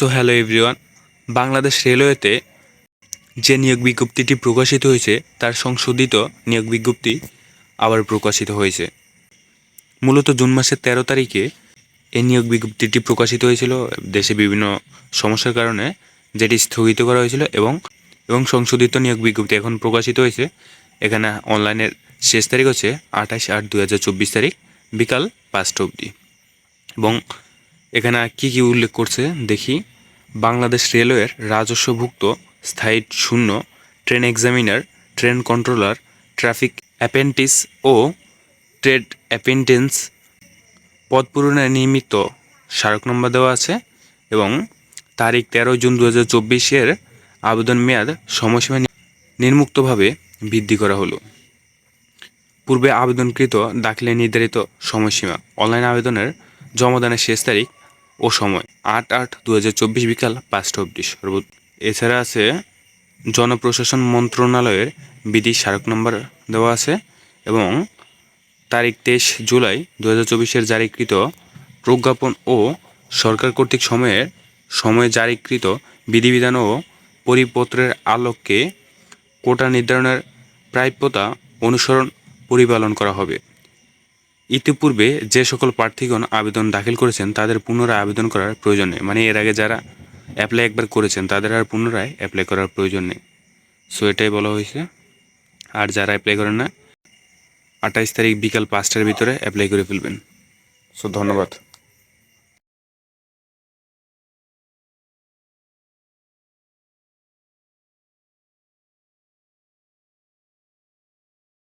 So hello everyone, Bangladesh রেলওয়েতে যে নিয়োগ বিজ্ঞপ্তিটি প্রকাশিত হয়েছে তার সংশোধিত নিয়োগ বিজ্ঞপ্তি আবার প্রকাশিত হয়েছে। মূলত জুন মাসের 13 তারিখে এই নিয়োগ বিজ্ঞপ্তিটি প্রকাশিত হয়েছিল। দেশে বিভিন্ন সমস্যার কারণে যেটি স্থগিত করা হয়েছিল এবং সংশোধিত নিয়োগ বিজ্ঞপ্তি এখন প্রকাশিত হয়েছে। এখানে অনলাইনের শেষ তারিখ হচ্ছে 28/8/2024 তারিখ বিকাল 5টা অবধি। এবং এখানে কি কি উল্লেখ করছে দেখি। বাংলাদেশ রেলওয়ের রাজস্বভুক্ত স্থায়ী শূন্য train examiner, train controller, traffic apprentice ও ট্রেড অ্যাপেন্টেন্স পদ পূরণের নিমিত্ত স্মারক নম্বর দেওয়া আছে এবং তারিখ 13 জুন 2024 আবেদন মেয়াদ সময়সীমা নির্মুক্তভাবে বৃদ্ধি করা হলো। পূর্বে আবেদনকৃত দাখিলে নির্ধারিত সময়সীমা, অনলাইন আবেদনের জমাদানের শেষ তারিখ ও সময় 8/8/2024 বিকাল 5টা অবধি সর্বোচ্চ। এছাড়া আছে জনপ্রশাসন মন্ত্রণালয়ের বিধি স্মারক নম্বর দেওয়া আছে এবং তারিখ 23 জুলাই 2024 জারিকৃত প্রজ্ঞাপন ও সরকার কর্তৃক সময়ে জারিকৃত বিধিবিধান ও পরিপত্রের আলোকে কোটা নির্ধারণের প্রাপ্যতা অনুসরণ পরিপালন করা হবে। ইতিপূর্বে যে সকল প্রার্থীগণ আবেদন দাখিল করেছেন তাদের পুনরায় আবেদন করার প্রয়োজন নেই। মানে এর আগে যারা অ্যাপ্লাই একবার করেছেন তাদের আর পুনরায় অ্যাপ্লাই করার প্রয়োজন নেই। সো এটাই বলা হয়েছে। আর যারা অ্যাপ্লাই করেন না 28 তারিখ বিকাল 5টার ভিতরে অ্যাপ্লাই করে ফেলবেন। সো ধন্যবাদ।